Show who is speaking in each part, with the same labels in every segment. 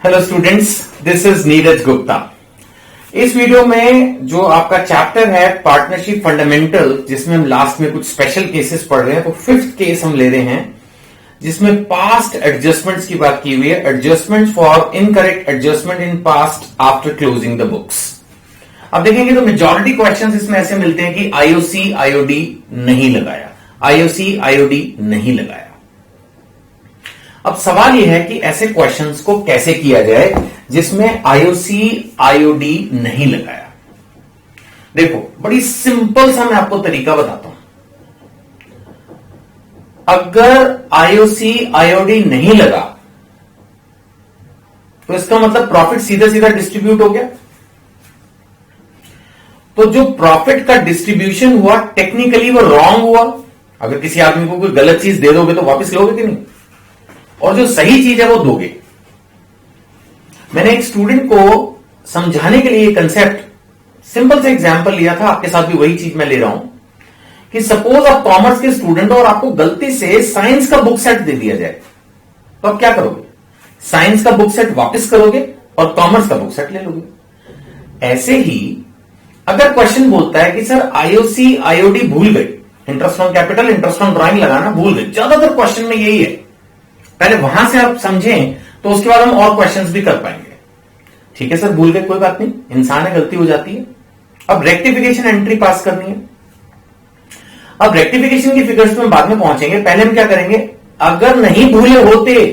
Speaker 1: Hello students, this is Neeraj Gupta. इस video में जो आपका चैप्टर है पार्टनरशिप फंडामेंटल, जिसमें हम लास्ट में कुछ स्पेशल केसेस पढ़ रहे हैं, तो फिफ्थ केस हम ले रहे हैं जिसमें पास्ट एडजस्टमेंट्स की बात की हुई है। Adjustment for incorrect adjustment in past after closing the books. अब देखेंगे तो मेजॉरिटी क्वेश्चंस इसमें ऐसे मिलते हैं कि आईओसी आईओडी नहीं लगाया, आईओसी आईओडी नहीं लगाया। अब सवाल यह है कि ऐसे क्वेश्चंस को कैसे किया जाए जिसमें आईओसी आईओडी नहीं लगाया। देखो, बड़ी सिंपल सा मैं आपको तरीका बताता हूं। अगर आईओसी आईओडी नहीं लगा तो इसका मतलब प्रॉफिट सीधा सीधा डिस्ट्रीब्यूट हो गया। तो जो प्रॉफिट का डिस्ट्रीब्यूशन हुआ टेक्निकली वो रॉन्ग हुआ। अगर किसी आदमी को कोई गलत चीज दे दोगे तो वापस लोगे कि नहीं, और जो सही चीज है वो दोगे। मैंने एक स्टूडेंट को समझाने के लिए कंसेप्ट सिंपल से एग्जांपल लिया था, आपके साथ भी वही चीज मैं ले रहा हूं कि सपोज आप कॉमर्स के स्टूडेंट हो और आपको गलती से साइंस का बुक सेट दे दिया जाए, तो आप क्या करोगे? साइंस का बुक सेट वापस करोगे और कॉमर्स का बुक सेट ले लोगे। ऐसे ही अगर क्वेश्चन बोलता है कि सर आईओसी आईओडी भूल गए, interest on capital interest on drawing लगाना भूल गए, ज्यादातर क्वेश्चन में यही है। पहले वहां से आप समझें तो उसके बाद हम और क्वेश्चंस भी कर पाएंगे। ठीक है सर, भूल गए, कोई बात नहीं, इंसान है, गलती हो जाती है। अब रेक्टिफिकेशन एंट्री पास करनी है। अब रेक्टिफिकेशन की फिगर्स में बाद में पहुंचेंगे, पहले हम क्या करेंगे, अगर नहीं भूले होते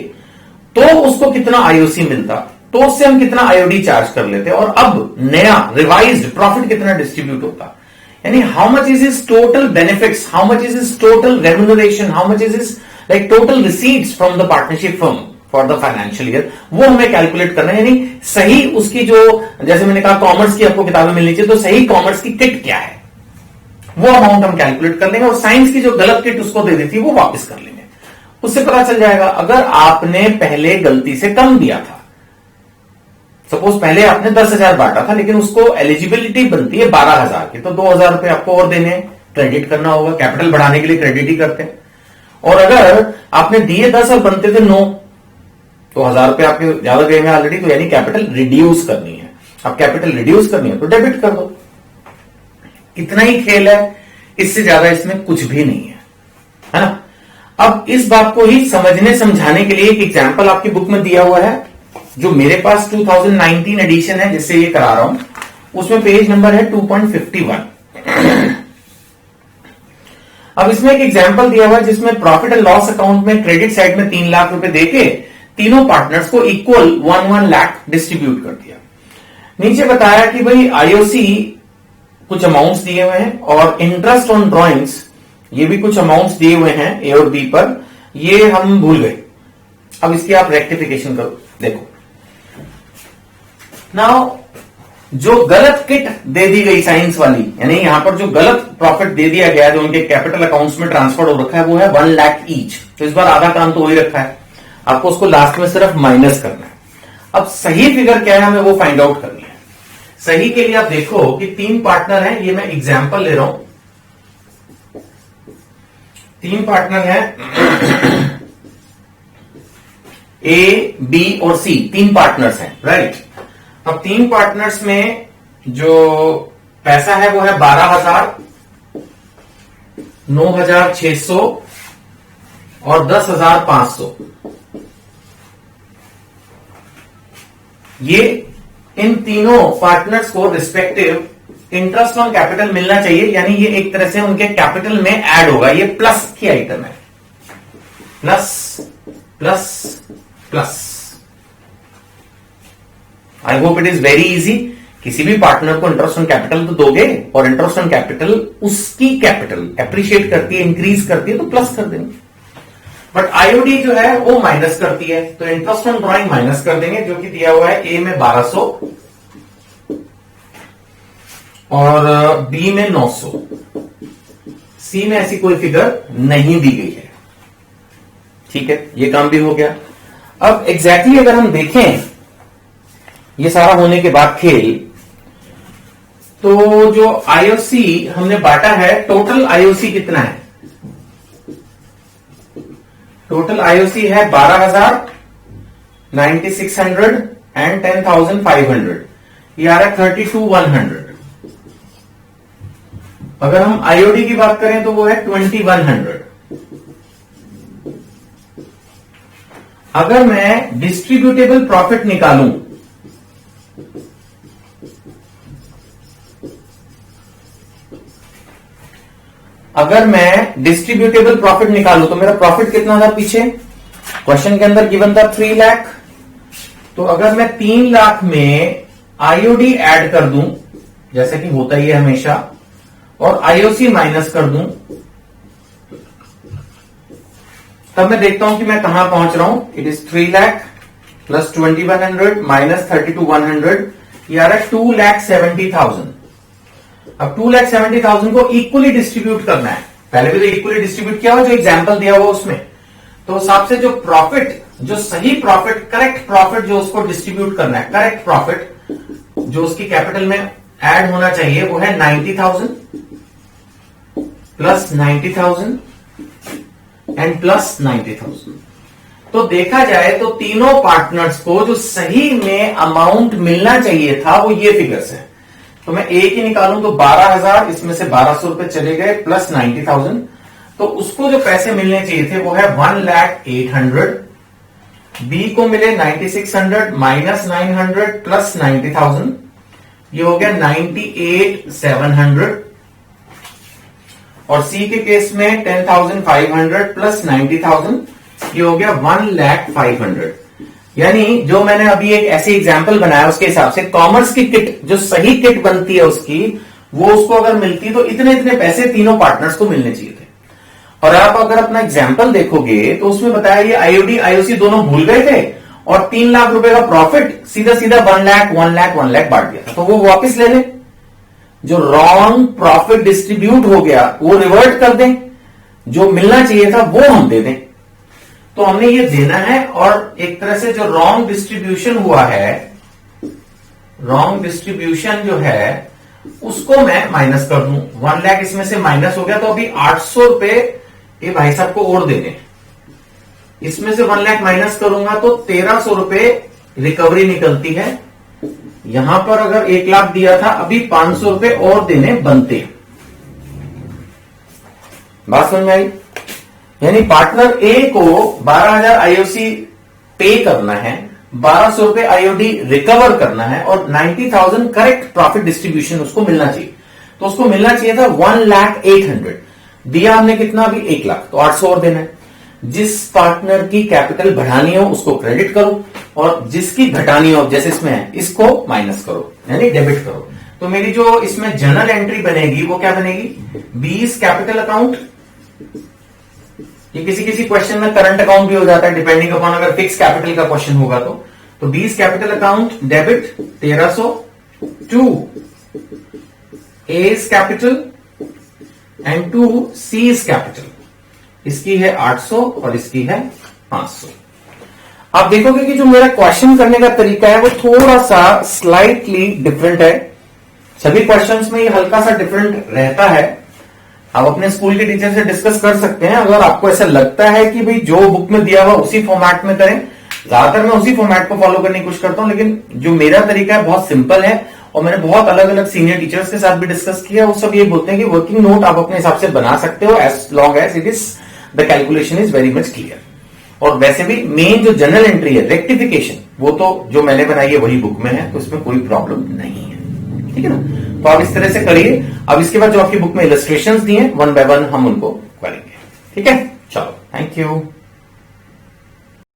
Speaker 1: तो उसको कितना आईओसी मिलता, तो उससे हम कितना आईओडी चार्ज कर लेते, और अब नया रिवाइज्ड प्रॉफिट कितना डिस्ट्रीब्यूट होता। यानी how much is is total benefits, how much is is total remuneration, how much is is like total receipts from the partnership firm for the financial year, वो हमें कैलकुलेट करना है। यानी सही उसकी जो, जैसे मैंने कहा कॉमर्स की आपको किताबें मिलनी चाहिए, तो सही कॉमर्स की किट क्या है वो अमाउंट हम कैलकुलेट कर लेंगे, और साइंस की जो गलत किट उसको दे दी थी वो वापस कर लेंगे। उससे पता चल जाएगा अगर आपने पहले गलती से कम दिया था, सपोज पहले आपने 10,000 बांटा था लेकिन उसको एलिजिबिलिटी बनती है 12,000 की, तो 2,000 रुपए आपको और देने, क्रेडिट करना होगा। कैपिटल बढ़ाने के लिए क्रेडिट ही करते हैं। और अगर आपने दिए 10 और बनते थे 9, तो 1,000 रुपए आपके ज्यादा गए हैं ऑलरेडी, तो यानी कैपिटल रिड्यूस करनी है। अब कैपिटल रिड्यूस करनी है तो डेबिट कर दो। इतना ही खेल है, इससे ज्यादा इसमें कुछ भी नहीं है ना। अब इस बात को ही समझने समझाने के लिए एक एग्जांपल आपकी बुक में दिया हुआ है, जो मेरे पास 2019 एडिशन है जिससे ये करा रहा हूं। उसमें पेज नंबर है 2.51। अब इसमें एक एग्जांपल दिया हुआ है जिसमें प्रॉफिट एंड लॉस अकाउंट में क्रेडिट साइड में 3 लाख रुपए देके तीनों पार्टनर्स को इक्वल 1 लाख डिस्ट्रीब्यूट कर दिया। नीचे बताया कि भाई आईओसी कुछ अमाउंट्स दिए हुए हैं और इंटरेस्ट ऑन ड्रॉइंग्स ये भी कुछ अमाउंट्स दिए हुए हैं ए और बी पर, ये हम भूल गए। अब इसकी आप रेक्टिफिकेशन करो। देखो नाउ, जो गलत किट दे दी गई साइंस वाली, यानी यहां पर जो गलत प्रॉफिट दे दिया गया, जो उनके कैपिटल अकाउंट्स में ट्रांसफर हो रखा है, वो है 1 लाख ईच। तो इस बार आधा काम तो हो ही रखा है, आपको उसको लास्ट में सिर्फ माइनस करना है। अब सही फिगर क्या है हमें वो Find आउट करनी है। सही के लिए आप देखो कि 3 पार्टनर हैं, ये मैं एग्जाम्पल ले रहा हूं। 3 पार्टनर हैं, ए, बी और सी, 3 पार्टनर्स हैं, राइट। अब 3 पार्टनर्स में जो पैसा है वो है 12,000, 9,600 और 10,500। ये इन तीनों पार्टनर्स को रिस्पेक्टिव इंटरेस्ट ऑन कैपिटल मिलना चाहिए, यानी ये एक तरह से उनके कैपिटल में ऐड होगा। ये प्लस की आइटम है, plus plus plus. I hope it is very easy. किसी भी पार्टनर को इंटरेस्ट ऑन कैपिटल तो दोगे, और इंटरेस्ट ऑन कैपिटल उसकी कैपिटल एप्रिशिएट करती है, इंक्रीज करती है, तो प्लस कर देंगे। बट आईओडी जो है वो माइनस करती है, तो इंटरेस्ट ऑन ड्राइंग माइनस कर देंगे, जो कि दिया हुआ है ए में 1200 और बी में 900। सी में ऐसी कोई फिगर नहीं दी गई है। ठीक है, ये काम भी हो गया। अब एग्जैक्टली अगर हम देखें ये सारा होने के बाद खेल, तो जो आईओसी हमने बांटा है, टोटल आईओसी कितना है? टोटल आईओसी है 12,000, 9,600 एंड 10,500, ये आ रहा है 32,100। अगर हम आईओडी की बात करें तो वो है 2,100। अगर मैं डिस्ट्रीब्यूटेबल प्रॉफिट निकालूं, अगर मैं डिस्ट्रीब्यूटेबल प्रॉफिट निकालूं तो मेरा प्रॉफिट कितना था पीछे क्वेश्चन के अंदर गिवन था 3 लाख। तो अगर मैं 3 लाख में आईओडी ऐड कर दूं, जैसे कि होता ही है हमेशा, और आईओसी माइनस कर दूं, तब मैं देखता हूं कि मैं कहां पहुंच रहा हूं। It is 3 lakh plus 2,100 minus 32,100, ये आ रहा है 2,70,000। अब 2,70,000 को इक्वली डिस्ट्रीब्यूट करना है। पहले भी तो इक्वली डिस्ट्रीब्यूट किया हुआ, जो एग्जाम्पल दिया हुआ उसमें। तो उस हिसाब से जो प्रॉफिट, जो सही प्रॉफिट, करेक्ट प्रॉफिट जो उसको डिस्ट्रीब्यूट करना है, करेक्ट प्रॉफिट जो उसकी कैपिटल में ऐड होना चाहिए, वो है 90,000 प्लस 90,000 एंड प्लस 90,000। तो देखा जाए तो तीनों पार्टनर्स को जो सही में अमाउंट मिलना चाहिए था वो ये फिगर्स है। तो मैं एक ही निकालूं तो 12,000, इसमें से 1,200 रुपए चले गए, प्लस 90,000। तो उसको जो पैसे मिलने चाहिए थे वो है 1,08,000। बी को मिले 9,600 माइनस 900 प्लस 90,000, ये हो गया 98,700। और सी के केस में 10,500 प्लस 90,000, ये हो गया 1,05,000। यानी जो मैंने अभी एक ऐसे एग्जाम्पल बनाया उसके हिसाब से कॉमर्स की किट, जो सही किट बनती है उसकी, वो उसको अगर मिलती तो इतने इतने पैसे तीनों पार्टनर्स को मिलने चाहिए थे। और आप अगर अपना एग्जाम्पल देखोगे तो उसमें बताया ये आईओडी आईओसी दोनों भूल गए थे और 3 लाख रुपए का प्रॉफिट सीधा सीधा 1 लाख 1 लाख 1 लाख बांट दिया था। तो वो वापस ले ले, जो रॉन्ग प्रॉफिट डिस्ट्रीब्यूट हो गया वो रिवर्ट कर दें, जो मिलना चाहिए था वो हम दे दें। तो हमने ये देना है, और एक तरह से जो रॉन्ग डिस्ट्रीब्यूशन हुआ है, रॉन्ग डिस्ट्रीब्यूशन जो है उसको मैं माइनस कर दूं। 1 लाख इसमें से माइनस हो गया, तो अभी 800 रुपए ये भाई साहब को और दे दें। इसमें से 1 लाख माइनस करूंगा तो 1,300 रुपए रिकवरी निकलती है। यहां पर अगर 1 लाख दिया था, अभी 500 रुपए और देने बनते। बात समझ में आई? यानी पार्टनर ए को 12,000 आईओसी पे करना है, 1,200 रुपए आईओडी रिकवर करना है, और 90,000 करेक्ट प्रॉफिट डिस्ट्रीब्यूशन उसको मिलना चाहिए। तो उसको मिलना चाहिए था 1,08,000, दिया हमने कितना अभी 1 लाख, तो 800 और देना है। जिस पार्टनर की कैपिटल बढ़ानी हो उसको क्रेडिट करो, और जिसकी घटानी हो जैसे इसमें है इसको माइनस करो, यानी डेबिट करो। तो मेरी जो इसमें जर्नल एंट्री बनेगी वो क्या बनेगी, 20 कैपिटल अकाउंट। ये किसी किसी क्वेश्चन में करंट अकाउंट भी हो जाता है डिपेंडिंग अपॉन अगर फिक्स कैपिटल का क्वेश्चन होगा तो 20 capital account debit 1,300 to age capital and to cease capital. इसकी है 800 और इसकी है 500। आप देखोगे कि जो मेरा क्वेश्चन करने का तरीका है वो थोड़ा सा स्लाइटली डिफरेंट है। सभी क्वेश्चंस में ये हल्का सा डिफरेंट रहता है। आप अपने स्कूल के टीचर से डिस्कस कर सकते हैं अगर आपको ऐसा लगता है कि भाई जो बुक में दिया हुआ उसी फॉर्मेट में करें। ज्यादातर मैं उसी फॉर्मेट को फॉलो करने की कोशिश करता हूं, लेकिन जो मेरा तरीका है बहुत सिंपल है और मैंने बहुत अलग अलग सीनियर टीचर्स के साथ भी डिस्कस किया। वो सब ये बोलते हैं कि वर्किंग नोट आप अपने हिसाब से बना सकते हो as long as it is the calculation is very much clear. और वैसे भी मेन जो जनरल एंट्री है रेक्टिफिकेशन, वो तो जो मैंने बनाई है वही बुक में है, तो इसमें कोई प्रॉब्लम नहीं है। ठीक है ना? तो आप इस तरह से करिए। अब इसके बाद जो आपकी बुक में इलस्ट्रेशंस दिए 1 बाय 1 हम उनको करेंगे। ठीक है, चलो, थैंक यू।